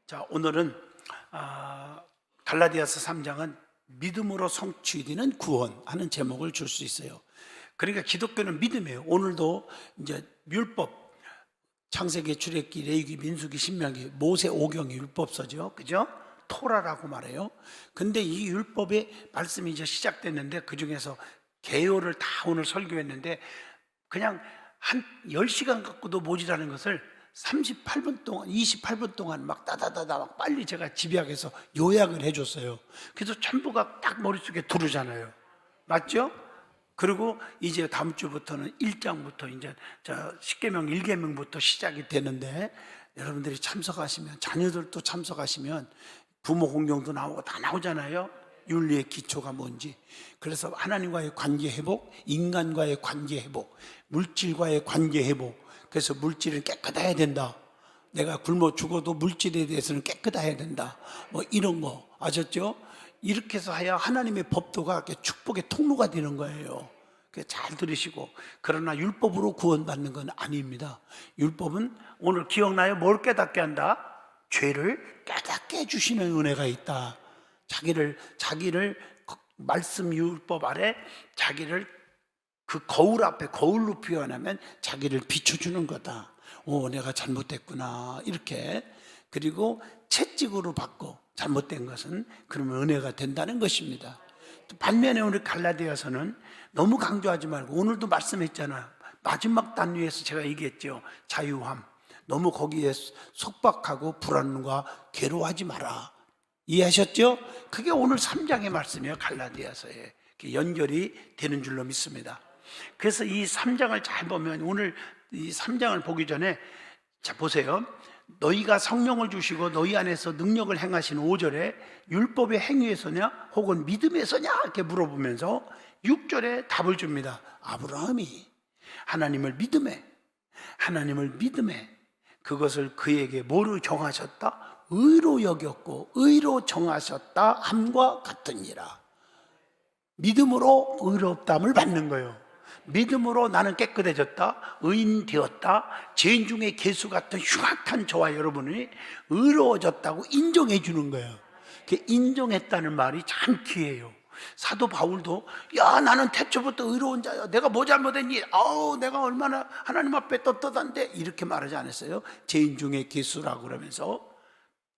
자, 오늘은 갈라디아서 3장은 믿음으로 성취되는 구원하는 제목을 줄 수 있어요. 그러니까 기독교는 믿음이에요. 오늘도 이제 율법, 창세기, 출애굽기, 레위기, 민수기, 신명기, 모세 오경이 율법서죠, 그죠? 토라라고 말해요. 근데 이 율법의 말씀이 이제 시작됐는데 그 중에서 개요를 다 오늘 설교했는데 그냥 한 10시간 갖고도 모자라는 것을 38분 동안, 28분 동안 막 따다다다 막 빨리 제가 집약해서 요약을 해줬어요. 그래서 전부가 딱 머릿속에 들어오잖아요. 맞죠? 그리고 이제 다음 주부터는 1장부터 이제 십계명 1계명부터 시작이 되는데 여러분들이 참석하시면, 자녀들도 참석하시면 부모 공경도 나오고 다 나오잖아요. 윤리의 기초가 뭔지. 그래서 하나님과의 관계 회복, 인간과의 관계 회복, 물질과의 관계 회복. 그래서 물질은 깨끗해야 된다. 내가 굶어 죽어도 물질에 대해서는 깨끗해야 된다. 뭐 이런 거 아셨죠? 이렇게 해서 해야 하나님의 법도가 축복의 통로가 되는 거예요. 잘 들으시고. 그러나 율법으로 구원받는 건 아닙니다. 율법은 오늘 기억나요? 뭘 깨닫게 한다? 죄를 깨닫게 해주시는 은혜가 있다. 자기를 말씀 율법 아래 자기를 그 거울 앞에, 거울로 표현하면 자기를 비춰주는 거다. 내가 잘못됐구나, 이렇게. 그리고 채찍으로 받고 잘못된 것은 그러면 은혜가 된다는 것입니다. 또 반면에 오늘 갈라디아서는 너무 강조하지 말고, 오늘도 말씀했잖아요. 마지막 단위에서 제가 얘기했죠. 자유함. 너무 거기에 속박하고 불안과 괴로워하지 마라. 이해하셨죠? 그게 오늘 3장의 말씀이에요. 갈라디아서에 연결이 되는 줄로 믿습니다. 그래서 이 3장을 잘 보면, 오늘 이 3장을 보기 전에 자 보세요. 너희가 성령을 주시고 너희 안에서 능력을 행하신 5절에 율법의 행위에서냐 혹은 믿음에서냐 이렇게 물어보면서 6절에 답을 줍니다. 아브라함이 하나님을 믿음에 그것을 그에게 뭐로 정하셨다? 의로 여겼고 의로 정하셨다 함과 같으니라. 믿음으로 의롭다함을 받는 거예요. 믿음으로 나는 깨끗해졌다, 의인 되었다, 죄인 중에 개수 같은 흉악한 저와 여러분이 의로워졌다고 인정해 주는 거예요. 인정했다는 말이 참 귀해요. 사도 바울도 야, 나는 태초부터 의로운 자야, 내가 뭐 잘못했니? 내가 얼마나 하나님 앞에 떳떳한데, 이렇게 말하지 않았어요? 죄인 중에 개수라고 그러면서.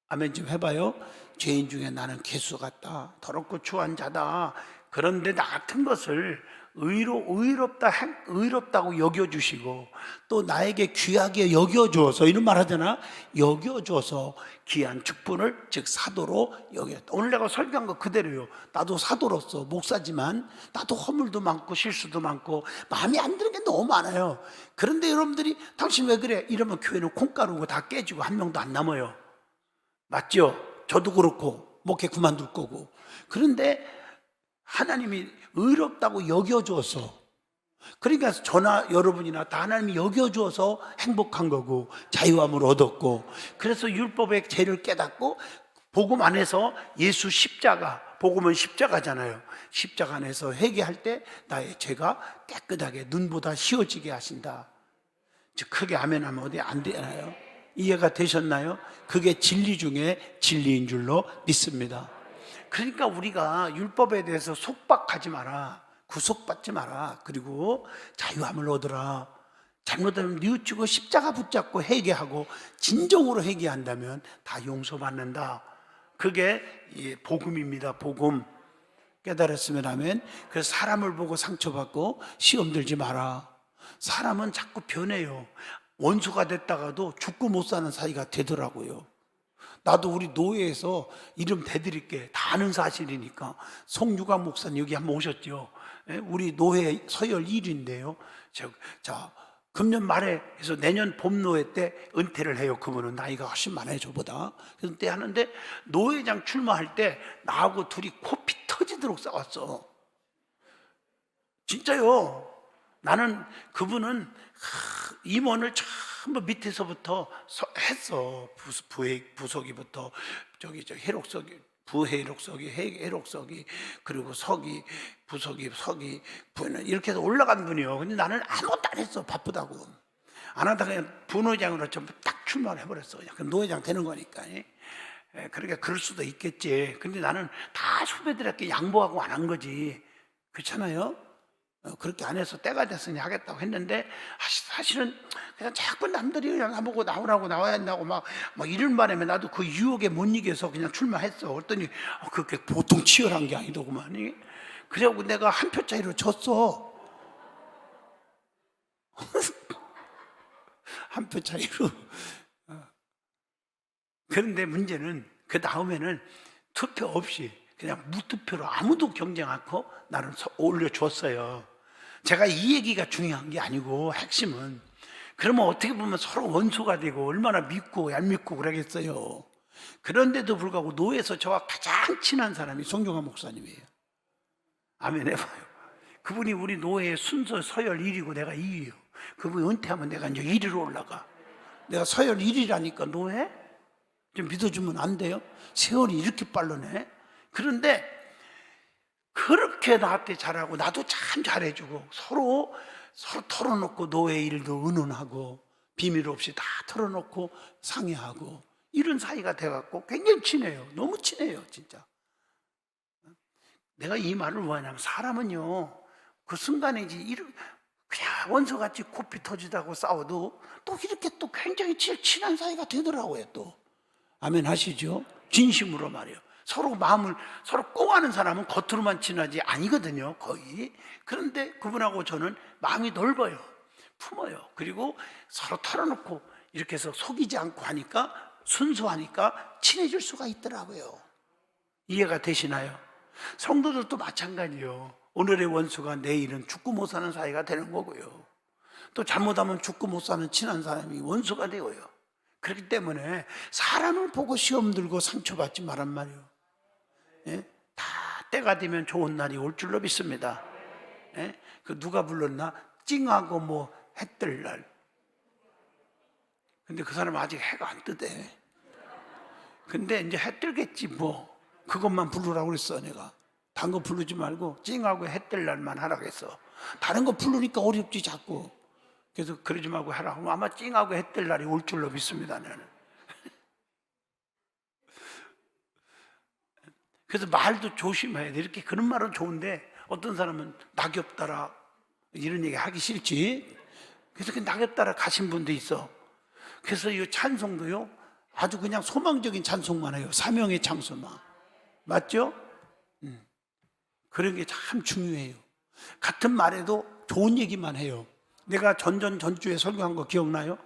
아멘 좀 해봐요. 죄인 중에 나는 개수 같다, 더럽고 추한 자다. 그런데 나 같은 것을 의롭다고 여겨주시고, 또 나에게 귀하게 여겨주어서, 이런 말 하잖아. 여겨주어서 귀한 축분을, 즉 사도로 여겼다. 오늘 내가 설교한 거 그대로요. 나도 사도로서 목사지만 나도 허물도 많고 실수도 많고 마음에 안 드는 게 너무 많아요. 그런데 여러분들이 당신 왜 그래? 이러면 교회는 콩가루고 다 깨지고 한 명도 안 남아요. 맞죠? 저도 그렇고 목회 그만둘 거고. 그런데 하나님이 의롭다고 여겨줘서, 그러니까 저나 여러분이나 다 하나님이 여겨줘서 행복한 거고 자유함을 얻었고, 그래서 율법의 죄를 깨닫고 복음 안에서 예수 십자가, 복음은 십자가잖아요. 십자가 안에서 회개할 때 나의 죄가 깨끗하게 눈보다 휘어지게 하신다. 즉 크게 아멘 하면 어디 안 되나요? 이해가 되셨나요? 그게 진리 중에 진리인 줄로 믿습니다. 그러니까 우리가 율법에 대해서 속박하지 마라, 구속받지 마라, 그리고 자유함을 얻으라. 잘못하면 뉘우치고 십자가 붙잡고 회개하고 진정으로 회개한다면 다 용서받는다. 그게 복음입니다. 복음. 깨달았으면 하면. 그래서 사람을 보고 상처받고 시험 들지 마라. 사람은 자꾸 변해요. 원수가 됐다가도 죽고 못 사는 사이가 되더라고요. 나도 우리 노예에서 이름 대드릴게. 다 아는 사실이니까. 송유광 목사님 여기 한번 오셨죠? 우리 노예 서열 1위인데요. 자, 금년 말에 해서 내년 봄 노예 때 은퇴를 해요. 그분은 나이가 훨씬 많아요, 저보다. 그래서 때 하는데 노예장 출마할 때 나하고 둘이 코피 터지도록 싸웠어. 진짜요. 나는 그분은 임원을 전부 밑에서부터 했어. 부서기부터 해록서기, 부해록서기, 해록서기, 그리고 서기, 부서기, 서기, 부는 이렇게 해서 올라간 분이요. 근데 나는 아무것도 안 했어. 바쁘다고. 안 하다가 그냥 부노회장으로 전부 딱 출마를 해버렸어. 약간 노회장 되는 거니까. 그러니까 그럴 수도 있겠지. 근데 나는 다 후배들에게 양보하고 안 한 거지. 그렇잖아요? 그렇게 안 해서 때가 됐으니 하겠다고 했는데, 사실은 그냥 자꾸 남들이 그냥 나보고 나오라고 나와야 한다고 막 이런 바람에 나도 그 유혹에 못 이겨서 그냥 출마했어. 그랬더니 그게 보통 치열한 게 아니더구만. 그래갖고 내가 한 표 차이로 졌어. 한 표 차이로. 그런데 문제는 그 다음에는 투표 없이 그냥 무투표로 아무도 경쟁 않고 나를 올려줬어요. 제가 이 얘기가 중요한 게 아니고 핵심은, 그러면 어떻게 보면 서로 원수가 되고 얼마나 믿고 얄밉고 그러겠어요. 그런데도 불구하고 노예에서 저와 가장 친한 사람이 송경화 목사님이에요. 아멘 해봐요. 그분이 우리 노예의 순서 서열 1위고 내가 2위예요. 그분이 은퇴하면 내가 이제 1위로 올라가. 내가 서열 1위라니까 노예? 좀 믿어주면 안 돼요? 세월이 이렇게 빠르네. 그런데 그렇게 나한테 잘하고 나도 참 잘해주고 서로 털어놓고 노예 일도 의논하고 비밀 없이 다 털어놓고 상의하고 이런 사이가 돼갖고 굉장히 친해요. 너무 친해요, 진짜. 내가 이 말을 왜 하냐면, 사람은요 그 순간이지 그냥 원수같이 코피 터지다고 싸워도 또 이렇게 또 굉장히 친한 사이가 되더라고요. 또 아멘 하시죠? 진심으로 말이에요. 서로 마음을 서로 꽁하는 사람은 겉으로만 친하지 아니거든요, 거의. 그런데 그분하고 저는 마음이 넓어요, 품어요. 그리고 서로 털어놓고 이렇게 해서 속이지 않고 하니까, 순수하니까 친해질 수가 있더라고요. 이해가 되시나요? 성도들도 마찬가지요. 오늘의 원수가 내일은 죽고 못 사는 사이가 되는 거고요. 또 잘못하면 죽고 못 사는 친한 사람이 원수가 되고요. 그렇기 때문에 사람을 보고 시험 들고 상처받지 말란 말이에요. 예? 다 때가 되면 좋은 날이 올 줄로 믿습니다. 예? 그 누가 불렀나? 찡하고 뭐 해 뜰 날. 근데 그 사람 아직 해가 안 뜨대. 근데 이제 해 뜨겠지 뭐. 그것만 부르라고 그랬어. 내가 다른 거 부르지 말고 찡하고 해 뜰 날만 하라고 했어. 다른 거 부르니까 어렵지 자꾸. 그래서 그러지 말고 하라. 아마 찡하고 해 뜰 날이 올 줄로 믿습니다, 나는. 그래서 말도 조심해야 돼. 이렇게 그런 말은 좋은데 어떤 사람은 낙엽 따라 이런 얘기 하기 싫지. 그래서 그 낙엽 따라 가신 분도 있어. 그래서 이 찬송도요 아주 그냥 소망적인 찬송만 해요. 사명의 창소만. 맞죠? 그런 게 참 중요해요. 같은 말에도 좋은 얘기만 해요. 내가 전주에 설교한 거 기억나요?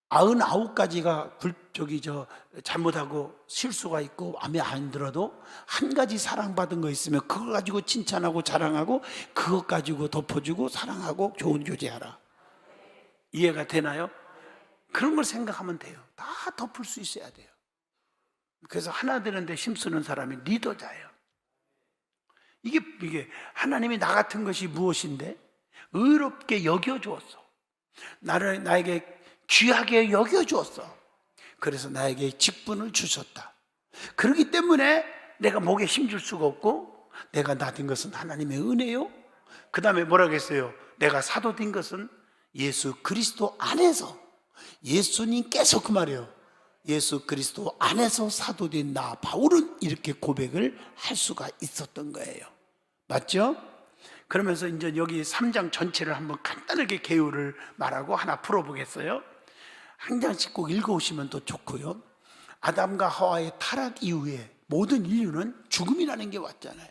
99가지가 잘못하고 실수가 있고 마음에 안 들어도 한 가지 사랑받은 거 있으면 그거 가지고 칭찬하고 자랑하고 그것 가지고 덮어주고 사랑하고 좋은 교제하라. 이해가 되나요? 그런 걸 생각하면 돼요. 다 덮을 수 있어야 돼요. 그래서 하나 되는데 힘쓰는 사람이 리더자예요. 이게 하나님이 나 같은 것이 무엇인데 의롭게 여겨주었어. 나에게 귀하게 여겨주었어. 그래서 나에게 직분을 주셨다. 그렇기 때문에 내가 목에 힘줄 수가 없고, 내가 나된 것은 하나님의 은혜요. 그 다음에 뭐라고 했어요? 내가 사도된 것은 예수 그리스도 안에서, 예수님께서, 그 말이에요. 예수 그리스도 안에서 사도된 나 바울은 이렇게 고백을 할 수가 있었던 거예요. 맞죠? 그러면서 이제 여기 3장 전체를 한번 간단하게 개요를 말하고 하나 풀어보겠어요. 한 장씩 꼭 읽어오시면 더 좋고요. 아담과 하와의 타락 이후에 모든 인류는 죽음이라는 게 왔잖아요.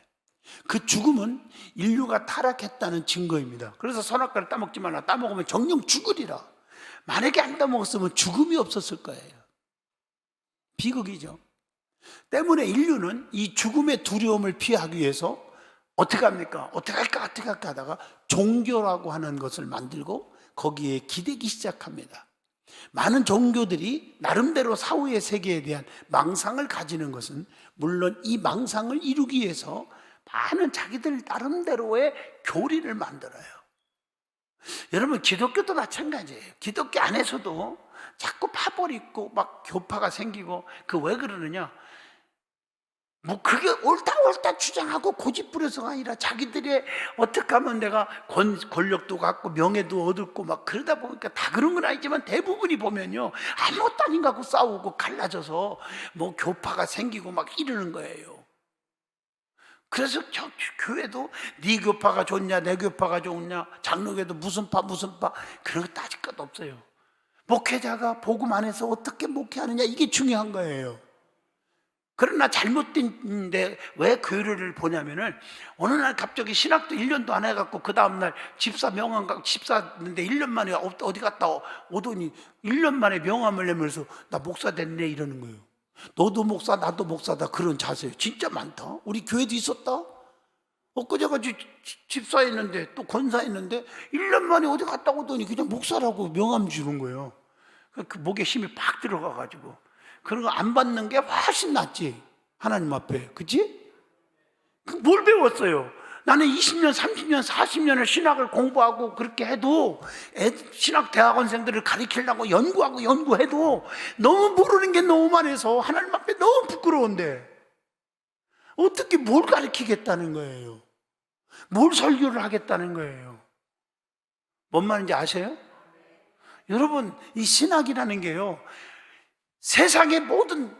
그 죽음은 인류가 타락했다는 증거입니다. 그래서 선악과를 따먹지 말라. 따먹으면 정령 죽으리라. 만약에 안 따먹었으면 죽음이 없었을 거예요. 비극이죠. 때문에 인류는 이 죽음의 두려움을 피하기 위해서 어떻게 합니까? 어떻게 할까 하다가 종교라고 하는 것을 만들고 거기에 기대기 시작합니다. 많은 종교들이 나름대로 사후의 세계에 대한 망상을 가지는 것은 물론 이 망상을 이루기 위해서 많은 자기들 나름대로의 교리를 만들어요. 여러분, 기독교도 마찬가지예요. 기독교 안에서도 자꾸 파벌 있고 막 교파가 생기고, 그 왜 그러느냐? 뭐 그게 옳다 주장하고 고집부려서가 아니라 자기들의 어떻게 하면 내가 권력도 갖고 명예도 얻고 막 그러다 보니까 다 그런 건 아니지만 대부분이 보면요 아무것도 아닌 것 같고 싸우고 갈라져서 뭐 교파가 생기고 막 이러는 거예요. 그래서 교회도 네 교파가 좋냐 내 교파가 좋냐, 장로교도 무슨 파 그런 거 따질 것 없어요. 목회자가 복음 안에서 어떻게 목회하느냐 이게 중요한 거예요. 그러나 잘못된데 왜 교회를 보냐면은 어느 날 갑자기 신학도 1년도 안 해갖고 그 다음날 집사 명함 집사인데 1년 만에 어디 갔다 오더니 1년 만에 명함을 내면서 나 목사 됐네 이러는 거예요. 너도 목사 나도 목사다 그런 자세 진짜 많다. 우리 교회도 있었다. 엊그제가 집사했는데 또 권사했는데 1년 만에 어디 갔다 오더니 그냥 목사라고 명함 주는 거예요. 그 목에 힘이 팍 들어가가지고 그런 거 안 받는 게 훨씬 낫지 하나님 앞에. 그치? 뭘 배웠어요? 나는 20년 30년 40년을 신학을 공부하고 그렇게 해도 신학 대학원생들을 가르치려고 연구해도 너무 모르는 게 너무 많아서 하나님 앞에 너무 부끄러운데 어떻게 뭘 가르치겠다는 거예요? 뭘 설교를 하겠다는 거예요? 뭔 말인지 아세요? 여러분 이 신학이라는 게요 세상의 모든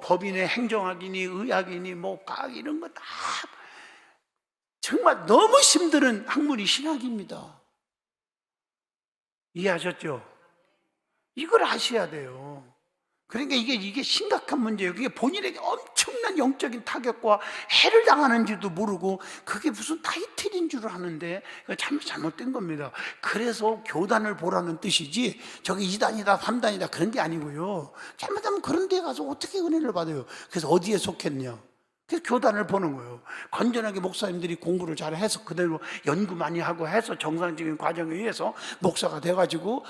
법이니 행정학이니 의학이니 뭐 과학 이런 거 다 정말 너무 힘드는 학문이 신학입니다. 이해하셨죠? 이걸 아셔야 돼요. 그러니까 이게 심각한 문제예요. 그게 본인에게 엄청난 영적인 타격과 해를 당하는지도 모르고 그게 무슨 타이틀인 줄 아는데 잘못된 겁니다. 그래서 교단을 보라는 뜻이지 저기 2단이다 3단이다 그런 게 아니고요. 잘못하면 그런 데 가서 어떻게 은혜를 받아요? 그래서 어디에 속했냐? 그래서 교단을 보는 거예요. 건전하게 목사님들이 공부를 잘 해서 그대로 연구 많이 하고 해서 정상적인 과정에 의해서 목사가 돼가지고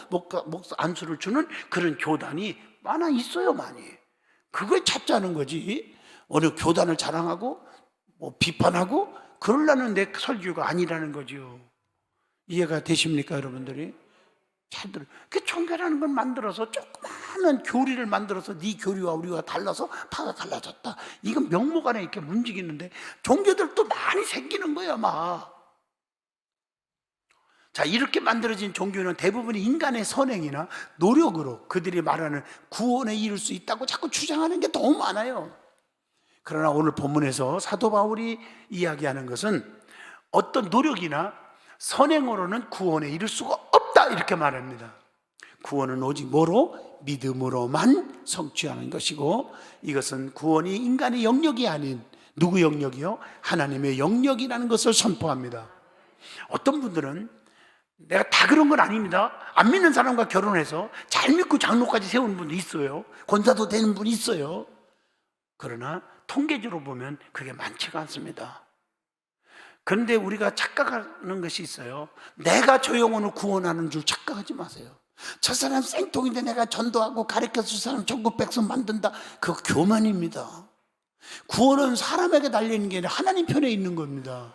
목사 안수를 주는 그런 교단이 많아 있어요. 많이. 그걸 찾자는 거지. 어느 교단을 자랑하고 뭐 비판하고 그러려는 내 설교가 아니라는 거죠. 이해가 되십니까 여러분들이? 잘 들어요. 그 종교라는 걸 만들어서 조그마한 교리를 만들어서 네 교리와 우리가 달라서 파가 갈라졌다. 이건 명목 안에 이렇게 움직이는데 종교들도 많이 생기는 거야 아마. 자, 이렇게 만들어진 종교는 대부분이 인간의 선행이나 노력으로 그들이 말하는 구원에 이를 수 있다고 자꾸 주장하는 게 너무 많아요. 그러나 오늘 본문에서 사도 바울이 이야기하는 것은 어떤 노력이나 선행으로는 구원에 이를 수가 없다 이렇게 말합니다. 구원은 오직 뭐로? 믿음으로만 성취하는 것이고 이것은 구원이 인간의 영역이 아닌 누구 영역이요? 하나님의 영역이라는 것을 선포합니다. 어떤 분들은 내가 다 그런 건 아닙니다. 안 믿는 사람과 결혼해서 잘 믿고 장로까지 세우는 분도 있어요. 권사도 되는 분이 있어요. 그러나 통계적으로 보면 그게 많지가 않습니다. 그런데 우리가 착각하는 것이 있어요. 내가 저 영혼을 구원하는 줄 착각하지 마세요. 저 사람 생통인데 내가 전도하고 가르쳐줄 사람 전국 백성 만든다. 그거 교만입니다. 구원은 사람에게 달리는 게 아니라 하나님 편에 있는 겁니다.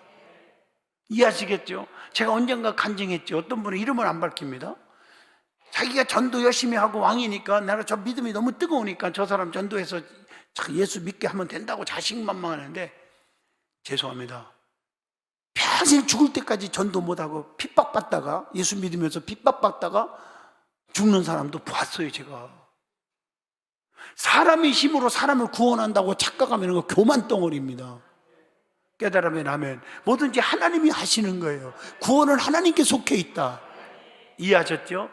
이해하시겠죠? 제가 언젠가 간증했죠. 어떤 분은 이름을 안 밝힙니다. 자기가 전도 열심히 하고 왕이니까 나는 저 믿음이 너무 뜨거우니까 저 사람 전도해서 예수 믿게 하면 된다고 자신만만하는데 죄송합니다. 평생 죽을 때까지 전도 못하고 핍박받다가 예수 믿으면서 핍박받다가 죽는 사람도 봤어요. 제가 사람의 힘으로 사람을 구원한다고 착각하면 그거 교만 덩어리입니다. 깨달으면 아멘. 뭐든지 하나님이 하시는 거예요. 구원은 하나님께 속해 있다. 이해하셨죠?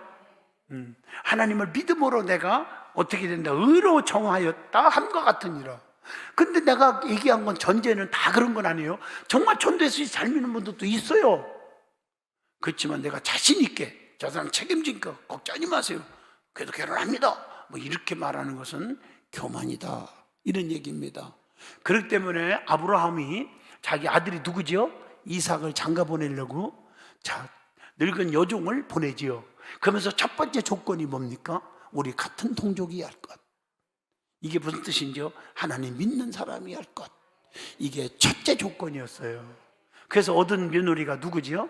하나님을 믿음으로 내가 어떻게 된다? 의로 정하였다 함과 같으니라. 근데 내가 얘기한 건 전제는 다 그런 건 아니에요. 정말 전도해서 잘 믿는 분들도 있어요. 그렇지만 내가 자신 있게 저 사람 책임지니까 걱정하지 마세요. 그래도 결혼합니다. 뭐 이렇게 말하는 것은 교만이다. 이런 얘기입니다. 그렇기 때문에 아브라함이 자기 아들이 누구죠? 이삭을 장가 보내려고 늙은 여종을 보내지요. 그러면서 첫 번째 조건이 뭡니까? 우리 같은 동족이 할 것. 이게 무슨 뜻인지요? 하나님 믿는 사람이 할 것. 이게 첫째 조건이었어요. 그래서 얻은 며느리가 누구지요?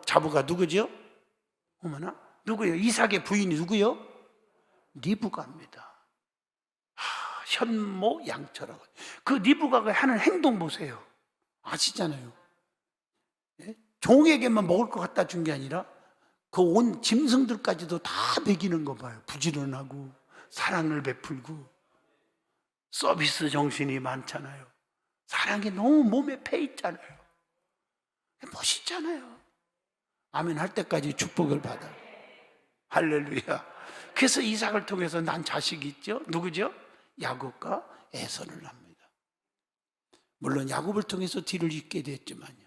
자부가 누구지요? 어머나 누구요? 이삭의 부인이 누구요? 리브가입니다. 현모 양처라고. 그 리브가가 하는 행동 보세요. 아시잖아요. 예? 종에게만 먹을 것 갖다 준 게 아니라 그 온 짐승들까지도 다 먹이는 거 봐요. 부지런하고 사랑을 베풀고 서비스 정신이 많잖아요. 사랑이 너무 몸에 배 있잖아요. 멋있잖아요. 아멘 할 때까지 축복을 받아요. 할렐루야. 그래서 이삭을 통해서 난 자식이 있죠. 누구죠? 야곱과 에서를 납니다. 물론 야곱을 통해서 뒤를 잇게 됐지만요.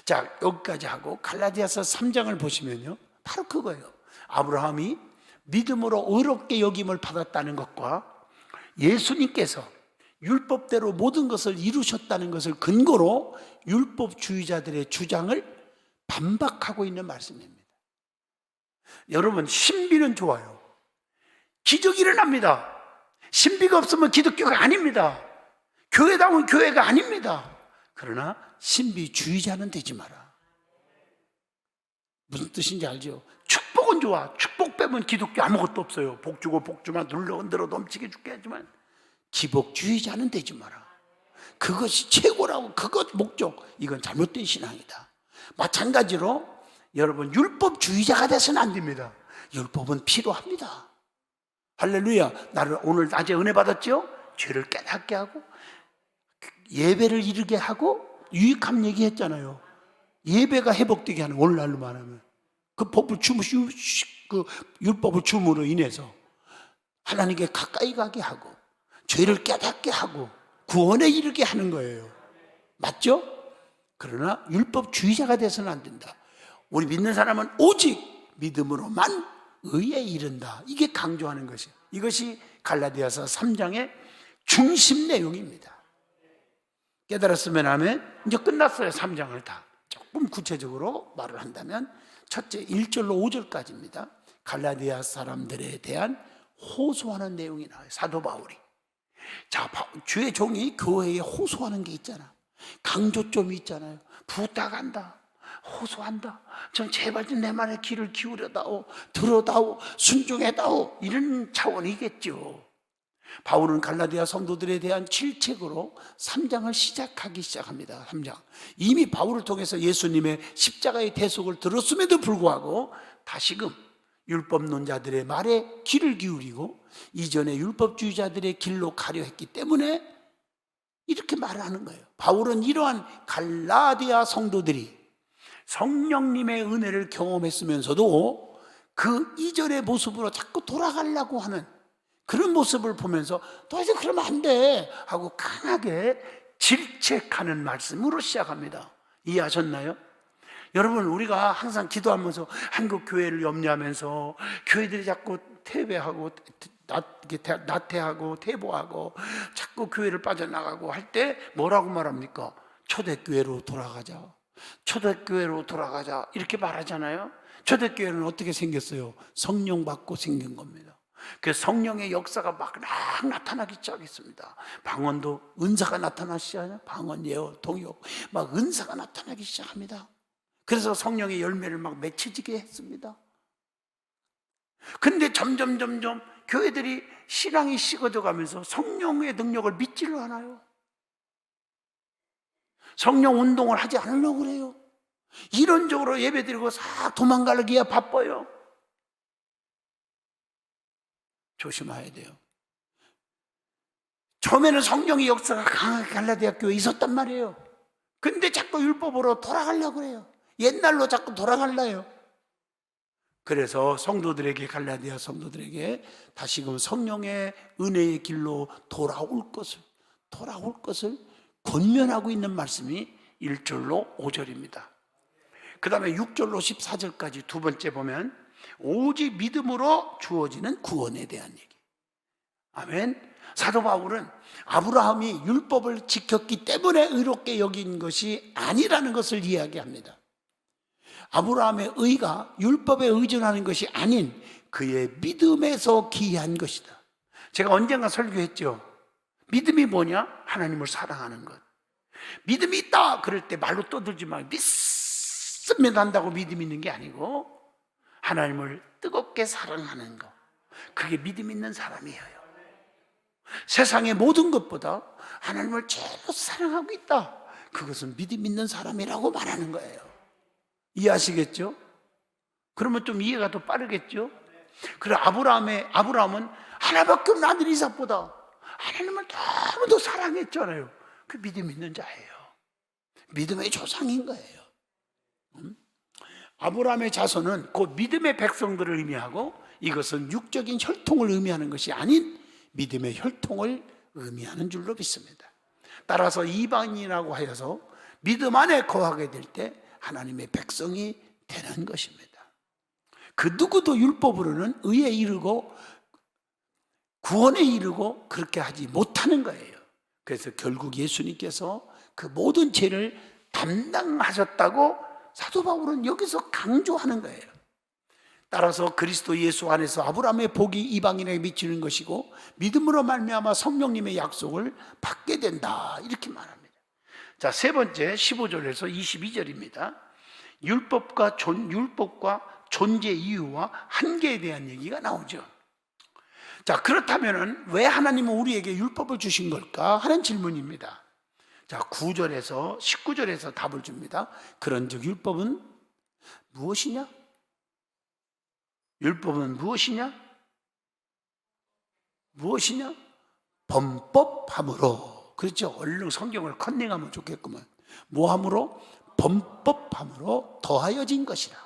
자, 여기까지 하고 갈라디아서 3장을 보시면요, 바로 그거예요. 아브라함이 믿음으로 의롭게 여김을 받았다는 것과 예수님께서 율법대로 모든 것을 이루셨다는 것을 근거로 율법주의자들의 주장을 반박하고 있는 말씀입니다. 여러분, 신비는 좋아요. 기적이 일어납니다. 신비가 없으면 기독교가 아닙니다. 교회다운 교회가 아닙니다. 그러나 신비주의자는 되지 마라. 무슨 뜻인지 알죠? 축복은 좋아. 축복 빼면 기독교 아무것도 없어요. 복 주고 복 주만 눌러 흔들어 넘치게 죽게 하지만 기복주의자는 되지 마라. 그것이 최고라고, 그것 목적, 이건 잘못된 신앙이다. 마찬가지로 여러분, 율법주의자가 돼서는 안 됩니다. 율법은 필요합니다. 할렐루야. 나를 오늘 낮에 은혜 받았죠? 죄를 깨닫게 하고 예배를 이루게 하고 유익함 얘기했잖아요. 예배가 회복되게 하는, 오늘날로 말하면 그 법을 그 율법을 줌으로 인해서 하나님께 가까이 가게 하고 죄를 깨닫게 하고 구원에 이르게 하는 거예요. 맞죠? 그러나 율법주의자가 돼서는 안 된다. 우리 믿는 사람은 오직 믿음으로만 의에 이른다. 이게 강조하는 것이에요. 이것이 갈라디아서 3장의 중심 내용입니다. 깨달았으면 하면 이제 끝났어요. 3장을 다. 조금 구체적으로 말을 한다면 첫째 1절로 5절까지입니다. 갈라디아 사람들에 대한 호소하는 내용이 나와요. 사도 바울이. 자, 주의 종이 교회에 호소하는 게 있잖아. 강조점이 있잖아요. 부탁한다, 호소한다. 전 제발 좀 내 말에 귀를 기울여다오, 들어다오, 순종해다오, 이런 차원이겠죠. 바울은 갈라디아 성도들에 대한 질책으로 3장을 시작합니다. 3장. 이미 바울을 통해서 예수님의 십자가의 대속을 들었음에도 불구하고 다시금 율법론자들의 말에 귀를 기울이고 이전에 율법주의자들의 길로 가려 했기 때문에 이렇게 말을 하는 거예요. 바울은 이러한 갈라디아 성도들이 성령님의 은혜를 경험했으면서도 그 이전의 모습으로 자꾸 돌아가려고 하는 그런 모습을 보면서 더 이상 그러면 안 돼 하고 강하게 질책하는 말씀으로 시작합니다. 이해하셨나요? 여러분, 우리가 항상 기도하면서 한국 교회를 염려하면서 교회들이 자꾸 퇴배하고 나태하고 퇴보하고 자꾸 교회를 빠져나가고 할 때 뭐라고 말합니까? 초대교회로 돌아가자, 초대교회로 돌아가자, 이렇게 말하잖아요. 초대교회는 어떻게 생겼어요? 성령 받고 생긴 겁니다. 그 성령의 역사가 막 나타나기 시작했습니다. 방언도 은사가 나타나기 시작하냐? 방언, 예언, 통역, 막 은사가 나타나기 시작합니다. 그래서 성령의 열매를 막 맺혀지게 했습니다. 근데 점점 교회들이 신앙이 식어져 가면서 성령의 능력을 믿지를 않아요. 성령 운동을 하지 않으려고 그래요. 이론적으로 예배드리고 싹 도망가기야 바빠요. 조심해야 돼요. 처음에는 성령의 역사가 강하게 갈라디아 교회에 있었단 말이에요. 근데 자꾸 율법으로 돌아가려고 해요. 옛날로 자꾸 돌아가려요. 그래서 성도들에게, 갈라디아 성도들에게 다시금 성령의 은혜의 길로 돌아올 것을 권면하고 있는 말씀이 1절로 5절입니다. 그 다음에 6절로 14절까지 두 번째 보면 오직 믿음으로 주어지는 구원에 대한 얘기. 아멘. 사도 바울은 아브라함이 율법을 지켰기 때문에 의롭게 여긴 것이 아니라는 것을 이야기합니다. 아브라함의 의가 율법에 의존하는 것이 아닌 그의 믿음에서 기이한 것이다. 제가 언젠가 설교했죠. 믿음이 뭐냐? 하나님을 사랑하는 것. 믿음이 있다 그럴 때 말로 떠들지 말고 믿으면 한다고 믿음이 있는 게 아니고 하나님을 뜨겁게 사랑하는 것, 그게 믿음 있는 사람이에요. 세상의 모든 것보다 하나님을 제일로 사랑하고 있다. 그것은 믿음 있는 사람이라고 말하는 거예요. 이해하시겠죠? 그러면 좀 이해가 더 빠르겠죠? 그래, 아브라함은 하나밖에 없는 아들 이삭보다 하나님을 너무 더 사랑했잖아요. 그 믿음 있는 자예요. 믿음의 조상인 거예요. 아브라함의 자손은 곧 믿음의 백성들을 의미하고, 이것은 육적인 혈통을 의미하는 것이 아닌 믿음의 혈통을 의미하는 줄로 믿습니다. 따라서 이방인이라고 하여서 믿음 안에 거하게 될 때 하나님의 백성이 되는 것입니다. 그 누구도 율법으로는 의에 이르고 구원에 이르고 그렇게 하지 못하는 거예요. 그래서 결국 예수님께서 그 모든 죄를 담당하셨다고 사도 바울은 여기서 강조하는 거예요. 따라서 그리스도 예수 안에서 아브라함의 복이 이방인에게 미치는 것이고 믿음으로 말미암아 성령님의 약속을 받게 된다, 이렇게 말합니다. 자, 세 번째 15절에서 22절입니다. 율법과 존재 이유와 한계에 대한 얘기가 나오죠. 자, 그렇다면 왜 하나님은 우리에게 율법을 주신 걸까 하는 질문입니다. 자, 9절에서 19절에서 답을 줍니다. 그런즉 율법은 무엇이냐? 율법은 무엇이냐? 무엇이냐? 범법함으로. 그렇죠? 얼른 성경을 컨닝하면 좋겠구만. 뭐함으로? 범법함으로 더하여진 것이라.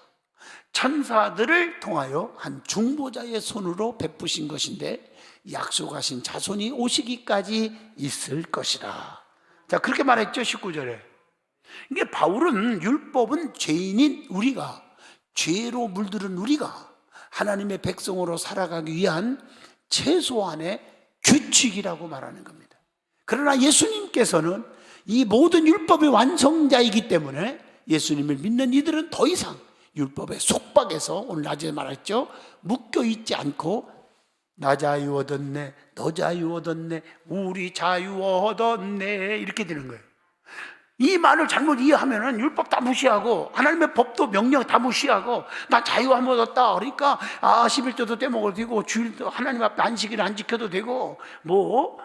천사들을 통하여 한 중보자의 손으로 베푸신 것인데 약속하신 자손이 오시기까지 있을 것이라. 자, 그렇게 말했죠, 19절에. 이게 바울은 율법은 죄인인 우리가, 죄로 물들은 우리가 하나님의 백성으로 살아가기 위한 최소한의 규칙이라고 말하는 겁니다. 그러나 예수님께서는 이 모든 율법의 완성자이기 때문에 예수님을 믿는 이들은 더 이상 율법의 속박에서, 오늘 낮에 말했죠, 묶여있지 않고 나 자유 얻었네, 너 자유 얻었네, 우리 자유 얻었네, 이렇게 되는 거예요. 이 말을 잘못 이해하면 율법 다 무시하고 하나님의 법도 명령 다 무시하고 나 자유 한번 얻었다 그러니까 11조도 떼먹어도 되고 주일도 하나님 앞에 안식일 안 지켜도 되고 뭐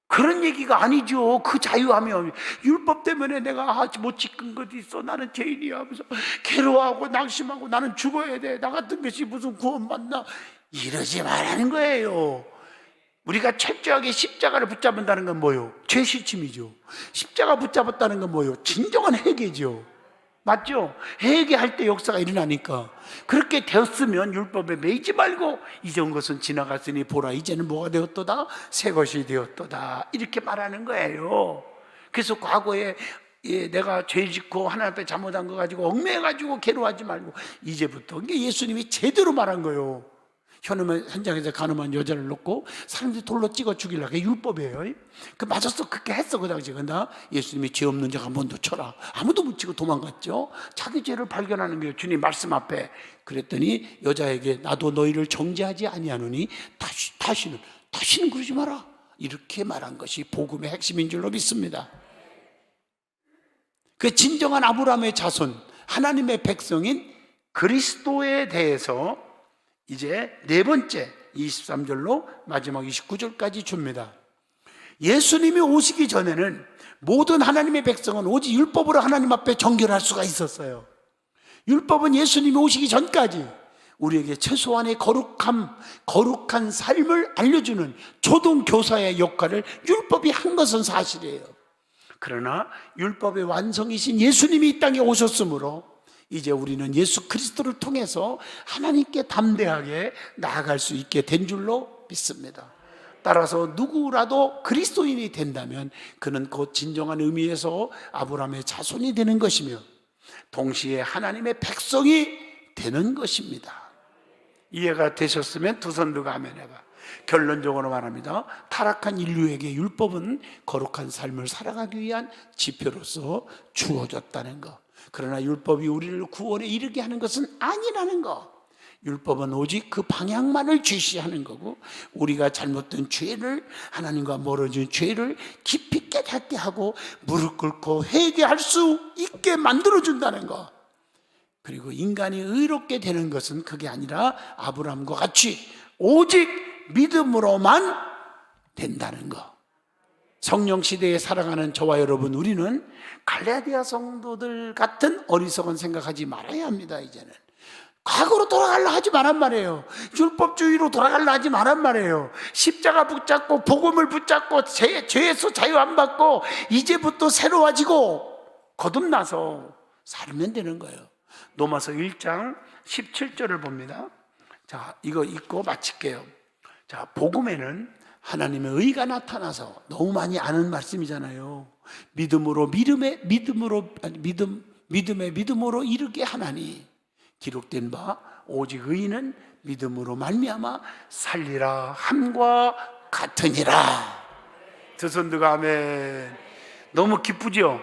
그런 얘기가 아니죠. 그 자유하면 율법 때문에 내가 못 지킨 것이 있어, 나는 죄인이야 하면서 괴로워하고 낙심하고 나는 죽어야 돼, 나 같은 것이 무슨 구원받나, 이러지 말라는 거예요. 우리가 철저하게 십자가를 붙잡는다는 건 뭐예요? 죄시침이죠. 십자가 붙잡았다는 건 뭐예요? 진정한 회개죠. 맞죠? 회개할 때 역사가 일어나니까. 그렇게 되었으면 율법에 매이지 말고 이전 것은 지나갔으니 보라 이제는 뭐가 되었도다? 새 것이 되었도다, 이렇게 말하는 거예요. 그래서 과거에 내가 죄 짓고 하나님 앞에 잘못한 거 가지고 얽매여가지고 괴로워하지 말고 이제부터, 이게 예수님이 제대로 말한 거예요. 현장에서 가늠한 여자를 놓고 사람들이 돌로 찍어 죽이려고, 그게 율법이에요. 그 맞았어, 그렇게 했어 그 당시에. 그러나 예수님이 죄 없는 자가 먼저 쳐라, 아무도 못 치고 도망갔죠. 자기 죄를 발견하는 거예요, 주님 말씀 앞에. 그랬더니 여자에게 나도 너희를 정죄하지 아니하노니 다시는 그러지 마라, 이렇게 말한 것이 복음의 핵심인 줄로 믿습니다. 그 진정한 아브라함의 자손, 하나님의 백성인 그리스도에 대해서 이제 네 번째 23절로 마지막 29절까지 줍니다. 예수님이 오시기 전에는 모든 하나님의 백성은 오직 율법으로 하나님 앞에 정결할 수가 있었어요. 율법은 예수님이 오시기 전까지 우리에게 최소한의 거룩한 삶을 알려주는 초등교사의 역할을 율법이 한 것은 사실이에요. 그러나 율법의 완성이신 예수님이 이 땅에 오셨으므로 이제 우리는 예수 그리스도를 통해서 하나님께 담대하게 나아갈 수 있게 된 줄로 믿습니다. 따라서 누구라도 그리스도인이 된다면 그는 곧 진정한 의미에서 아브라함의 자손이 되는 것이며 동시에 하나님의 백성이 되는 것입니다. 이해가 되셨으면 두 손 들고 아멘 해봐. 결론적으로 말합니다. 타락한 인류에게 율법은 거룩한 삶을 살아가기 위한 지표로서 주어졌다는 것. 그러나 율법이 우리를 구원에 이르게 하는 것은 아니라는 것. 율법은 오직 그 방향만을 제시하는 거고 우리가 잘못된 죄를, 하나님과 멀어진 죄를 깊이 깨닫게 하고 무릎 꿇고 회개할 수 있게 만들어준다는 것. 그리고 인간이 의롭게 되는 것은 그게 아니라 아브라함과 같이 오직 믿음으로만 된다는 거. 성령 시대에 살아가는 저와 여러분, 우리는 갈라디아 성도들 같은 어리석은 생각하지 말아야 합니다. 이제는 과거로 돌아가려 하지 말란 말이에요. 율법주의로 돌아가려 하지 말란 말이에요. 십자가 붙잡고 복음을 붙잡고 죄에서 자유 안 받고 이제부터 새로워지고 거듭나서 살면 되는 거예요. 로마서 1장 17절을 봅니다. 자, 이거 읽고 마칠게요. 자, 복음에는 하나님의 의가 나타나서, 너무 많이 아는 말씀이잖아요. 믿음의 믿음으로 이르게 하나니 기록된 바 오직 의인은 믿음으로 말미암아 살리라 함과 같으니라. 두 손 들고 아멘. 너무 기쁘죠?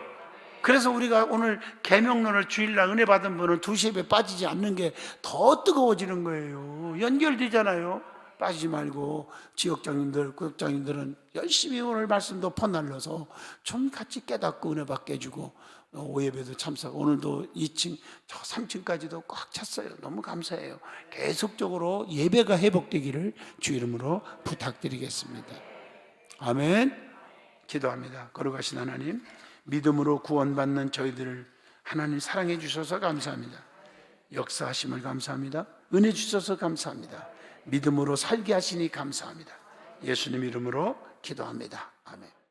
그래서 우리가 오늘 계명론을 주일날 은혜 받은 분은 2시에 빠지지 않는 게 더 뜨거워지는 거예요. 연결되잖아요. 빠지지 말고 지역장님들, 구역장님들은 열심히 오늘 말씀도 퍼날려서 좀 같이 깨닫고 은혜 받게 해주고, 오예배도 참석, 오늘도 2층, 저 3층까지도 꽉 찼어요. 너무 감사해요. 계속적으로 예배가 회복되기를 주 이름으로 부탁드리겠습니다. 아멘. 기도합니다. 거룩하신 하나님, 믿음으로 구원받는 저희들을 하나님 사랑해 주셔서 감사합니다. 역사하심을 감사합니다. 은혜 주셔서 감사합니다. 믿음으로 살게 하시니 감사합니다. 예수님 이름으로 기도합니다. 아멘.